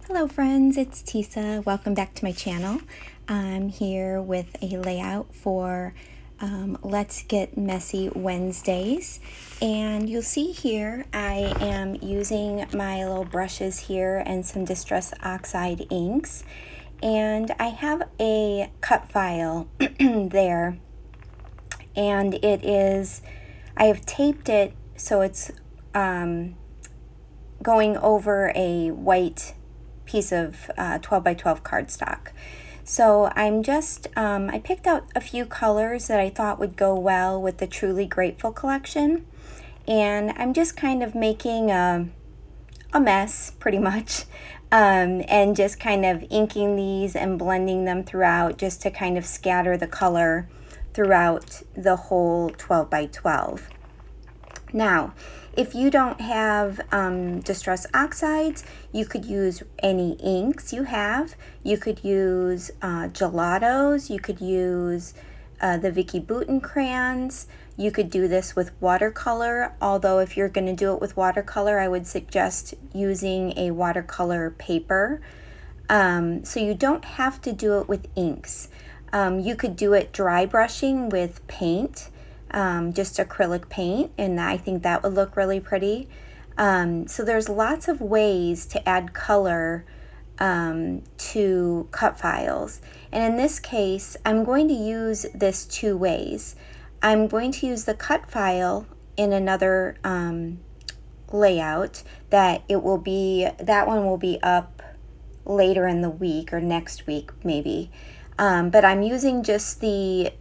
Hello friends, it's Tisa. Welcome back to my channel. I'm here with a layout for Let's Get Messy Wednesdays. And you'll see here I am using my little brushes here and some Distress Oxide inks. And I have a cut file there. And I have taped it so it's going over a white piece of 12 by 12 cardstock. So I'm just, I picked out a few colors that I thought would go well with the Truly Grateful collection. And I'm just kind of making a mess, pretty much, and just kind of inking these and blending them throughout just to kind of scatter the color throughout the whole 12 by 12. Now, if you don't have Distress Oxides, you could use any inks you have. You could use gelatos. You could use the Vicki Boutin crayons. You could do this with watercolor, although if you're going to do it with watercolor, I would suggest using a watercolor paper. So you don't have to do it with inks. You could do it dry brushing with paint. Just acrylic paint, and I think that would look really pretty. So there's lots of ways to add color to cut files, and in this case I'm going to use this two ways. I'm going to use the cut file in another layout that one will be up later in the week or next week maybe, but I'm using just the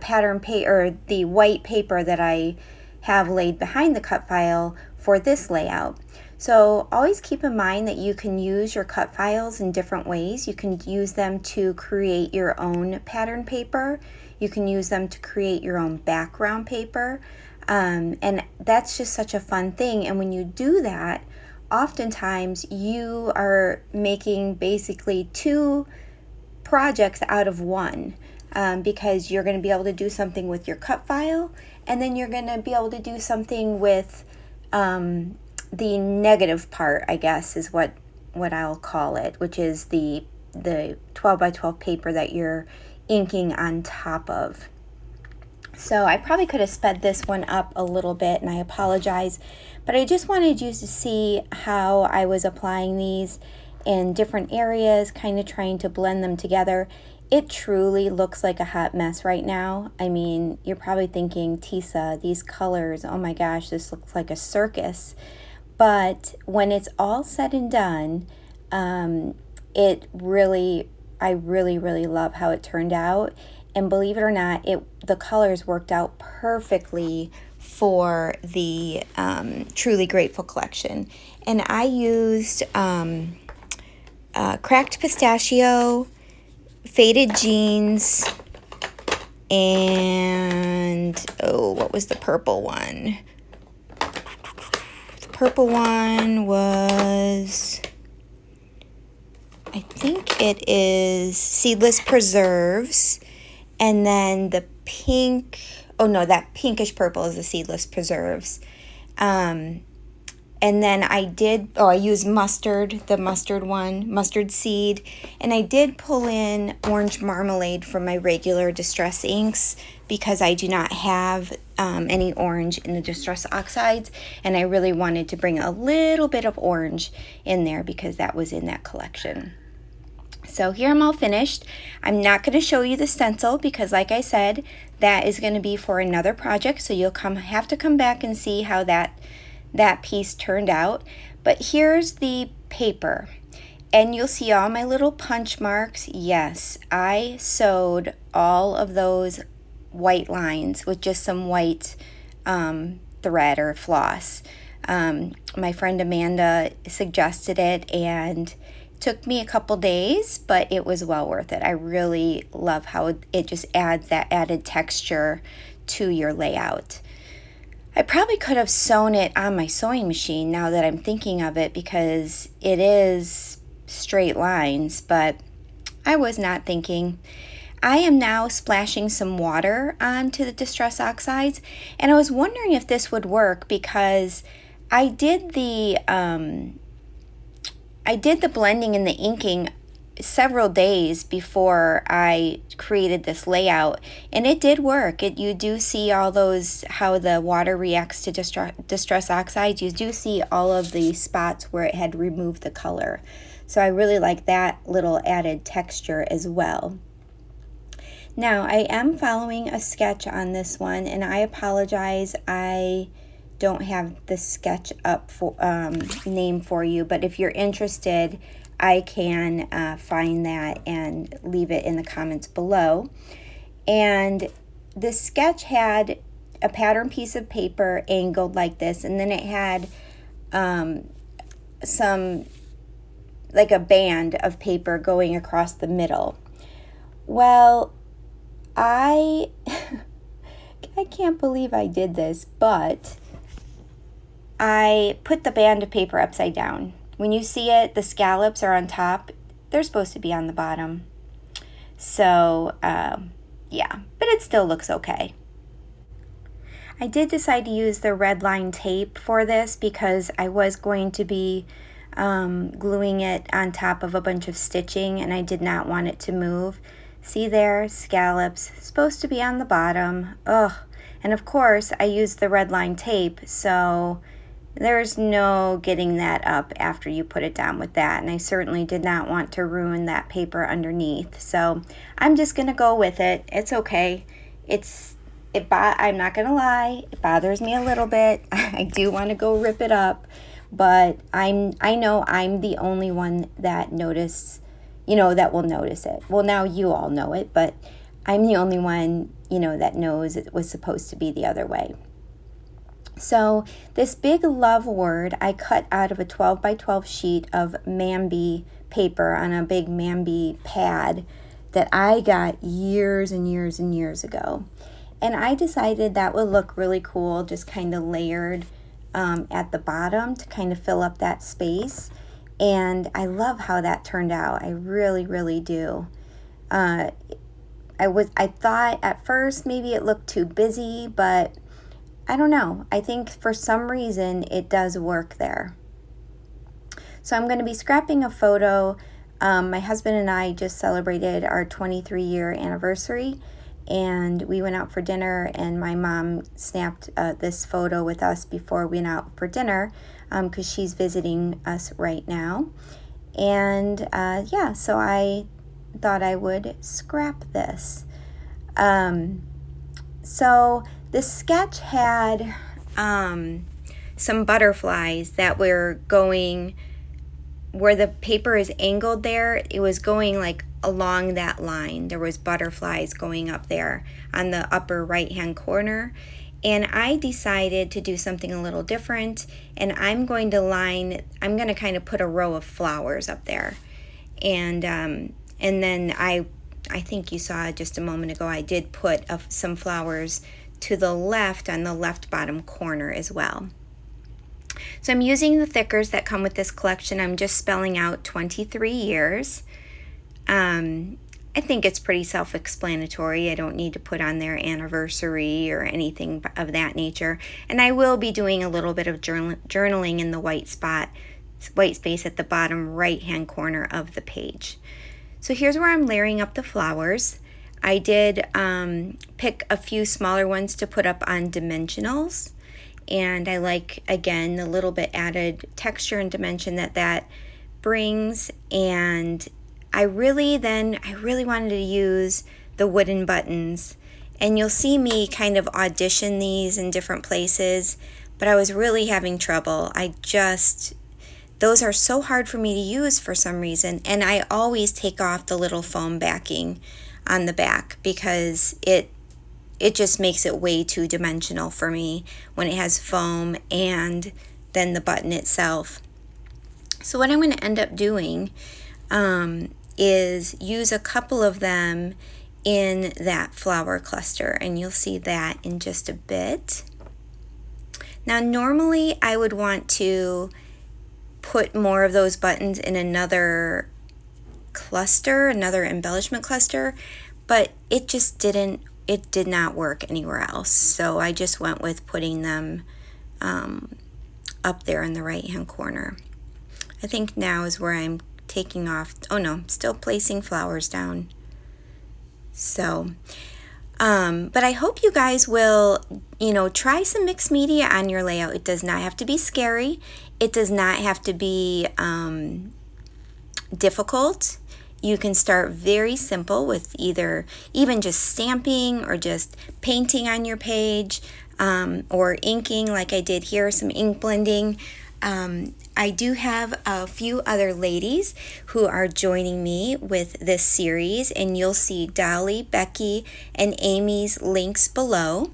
pattern paper, or the white paper that I have laid behind the cut file for this layout. So always keep in mind that you can use your cut files in different ways. You can use them to create your own pattern paper. You can use them to create your own background paper. And that's just such a fun thing. And when you do that, oftentimes you are making basically two projects out of one. Because you're going to be able to do something with your cut file, and then you're going to be able to do something with the negative part, I guess is what I'll call it, which is the 12 by 12 paper that you're inking on top of. So I probably could have sped this one up a little bit, and I apologize, but I just wanted you to see how I was applying these in different areas, kind of trying to blend them together. It truly looks like a hot mess right now. I mean, you're probably thinking, Tisa, these colors, oh my gosh, this looks like a circus. But when it's all said and done, I really love how it turned out. And believe it or not, the colors worked out perfectly for the Truly Grateful collection. And I used cracked pistachio, faded jeans, and what was the purple one? The purple one was, I think it is Seedless Preserves, and then the pink, that pinkish purple is the Seedless Preserves. And then I used mustard, the mustard one, mustard seed. And I did pull in orange marmalade from my regular Distress inks because I do not have any orange in the Distress Oxides. And I really wanted to bring a little bit of orange in there because that was in that collection. So here I'm all finished. I'm not going to show you the stencil because, like I said, that is going to be for another project. So you'll have to come back and see how that piece turned out. But here's the paper, and you'll see all my little punch marks. Yes, I sewed all of those white lines with just some white thread or floss. My friend Amanda suggested it, and it took me a couple days, but it was well worth it. I really love how it just adds that added texture to your layout. I probably could have sewn it on my sewing machine now that I'm thinking of it because it is straight lines, but I was not thinking. I am now splashing some water onto the Distress Oxides, and I was wondering if this would work because I did the I did the blending and the inking several days before I created this layout, and it did work. You do see all those, how the water reacts to distress oxide. You do see all of the spots where it had removed the color. So I really like that little added texture as well. Now I am following a sketch on this one, and I apologize, I don't have the sketch up for name for you, but if you're interested, I can find that and leave it in the comments below. And the sketch had a pattern piece of paper angled like this, and then it had some, like a band of paper going across the middle. Well, I can't believe I did this, but I put the band of paper upside down. When you see it, the scallops are on top. They're supposed to be on the bottom. So, yeah, but it still looks okay. I did decide to use the red line tape for this because I was going to be gluing it on top of a bunch of stitching, and I did not want it to move. See there, scallops, supposed to be on the bottom. Ugh. And of course, I used the red line tape, so there's no getting that up after you put it down with that. And I certainly did not want to ruin that paper underneath. So I'm just going to go with it. It's okay. I'm not going to lie. It bothers me a little bit. I do want to go rip it up, but I know I'm the only one that that will notice it. Well, now you all know it, but I'm the only one, that knows it was supposed to be the other way. So this big love word I cut out of a 12 by 12 sheet of Mambi paper on a big Mambi pad that I got years and years and years ago. And I decided that would look really cool, just kind of layered at the bottom to kind of fill up that space. And I love how that turned out. I really, really do. I thought at first maybe it looked too busy, but I don't know. I think for some reason it does work there. So I'm going to be scrapping a photo. My husband and I just celebrated our 23-year anniversary, and we went out for dinner, and my mom snapped this photo with us before we went out for dinner because she's visiting us right now. And yeah, so I thought I would scrap this. So the sketch had some butterflies that were going where the paper is angled there. It was going like along that line. There was butterflies going up there on the upper right hand corner. And I decided to do something a little different, and I'm going to kind of put a row of flowers up there. And then I think you saw just a moment ago, I did put some flowers to the left on the left bottom corner as well. So I'm using the thickers that come with this collection. I'm just spelling out 23 years. I think it's pretty self-explanatory. I don't need to put on their anniversary or anything of that nature. And I will be doing a little bit of journaling in the white space at the bottom right-hand corner of the page. So here's where I'm layering up the flowers. I did pick a few smaller ones to put up on dimensionals. And I like, again, the little bit added texture and dimension that brings. And I really wanted to use the wooden buttons. And you'll see me kind of audition these in different places, but I was really having trouble. Those are so hard for me to use for some reason. And I always take off the little foam backing on the back because it just makes it way too dimensional for me when it has foam and then the button itself. So what I'm going to end up doing is use a couple of them in that flower cluster, and you'll see that in just a bit. Now normally I would want to put more of those buttons in another cluster, another embellishment cluster, but it did not work anywhere else. So I just went with putting them up there in the right hand corner. I think now is where I'm taking off. Oh no, still placing flowers down. So, but I hope you guys will, try some mixed media on your layout. It does not have to be scary. It does not have to be difficult. You can start very simple with either even just stamping or just painting on your page, or inking like I did here, some ink blending. I do have a few other ladies who are joining me with this series, and you'll see Dollie, Becky, and Amy's links below.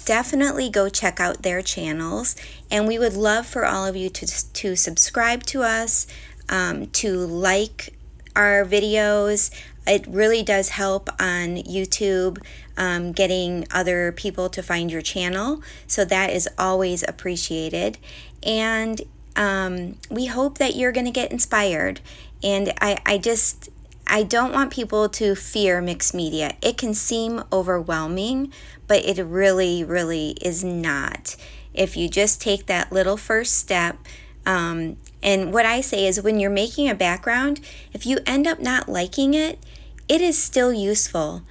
Definitely go check out their channels, and we would love for all of you to subscribe to us, to like our videos. It really does help on YouTube, getting other people to find your channel, so that is always appreciated. And we hope that you're going to get inspired. And I don't want people to fear mixed media. It can seem overwhelming, but it really, really is not. If you just take that little first step, and what I say is, when you're making a background, if you end up not liking it, it is still useful.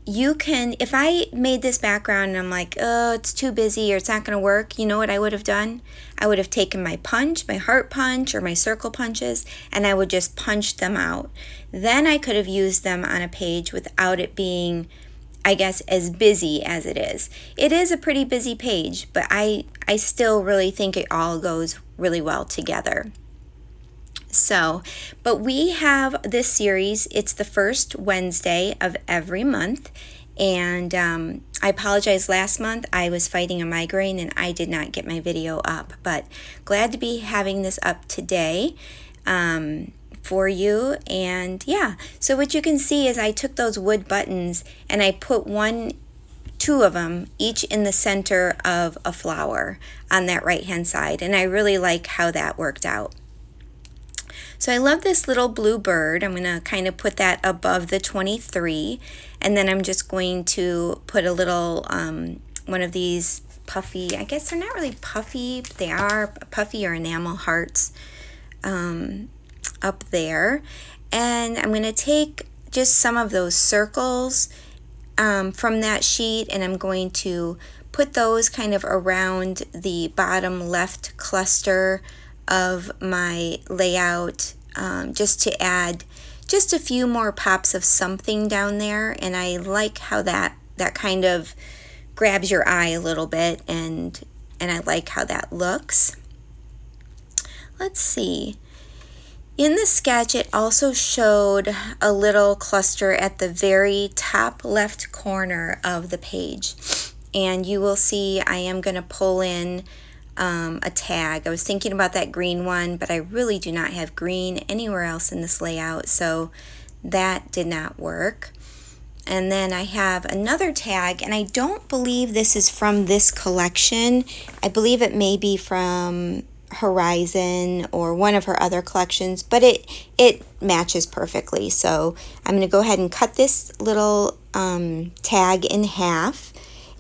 You can, if I made this background and I'm like, oh, it's too busy or it's not going to work, you know what I would have done? I would have taken my punch, my heart punch or my circle punches, and I would just punch them out. Then I could have used them on a page without it being, I guess, as busy as it is. It is a pretty busy page, but I still really think it all goes really well together. So, but we have this series. It's the first Wednesday of every month, and I apologize, last month I was fighting a migraine and I did not get my video up, but glad to be having this up today for you. And yeah, so what you can see is I took those wood buttons and I put two of them each in the center of a flower on that right hand side, and I really like how that worked out. So I love this little blue bird. I'm going to kind of put that above the 23, and then I'm just going to put a little one of these puffy, I guess they're not really puffy, but they are puffy or enamel hearts up there. And I'm going to take just some of those circles from that sheet, and I'm going to put those kind of around the bottom left cluster of my layout, just to add just a few more pops of something down there. And I like how that kind of grabs your eye a little bit, and I like how that looks. Let's see. In the sketch, it also showed a little cluster at the very top left corner of the page, and you will see I am going to pull in a tag. I was thinking about that green one, but I really do not have green anywhere else in this layout, so that did not work. And then I have another tag, and I don't believe this is from this collection. I believe it may be from Horizon or one of her other collections, but it matches perfectly. So I'm going to go ahead and cut this little tag in half,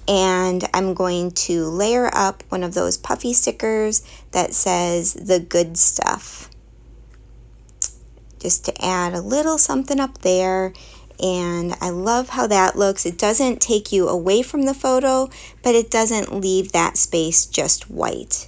and I'm going to layer up one of those puffy stickers that says "The Good Stuff," just to add a little something up there. And I love how that looks. It doesn't take you away from the photo, but it doesn't leave that space just white.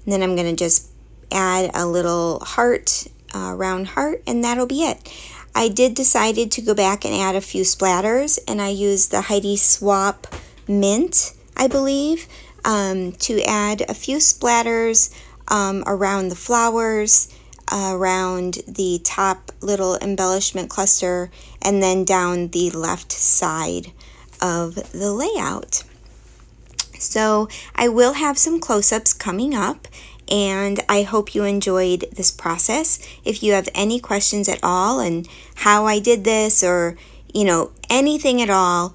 And then I'm going to just add a little heart, round heart, and that'll be it. I did decided to go back and add a few splatters, and I used the Heidi Swap Mint, I believe, to add a few splatters around the flowers, around the top little embellishment cluster, and then down the left side of the layout. So I will have some close-ups coming up, and I hope you enjoyed this process. If you have any questions at all and how I did this, or anything at all,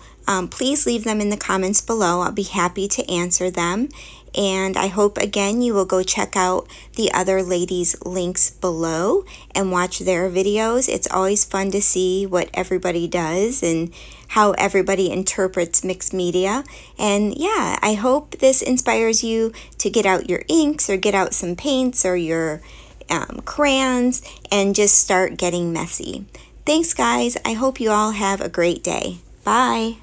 please leave them in the comments below. I'll be happy to answer them. And I hope, again, you will go check out the other ladies' links below and watch their videos. It's always fun to see what everybody does and how everybody interprets mixed media. And yeah, I hope this inspires you to get out your inks or get out some paints or your crayons and just start getting messy. Thanks guys. I hope you all have a great day. Bye.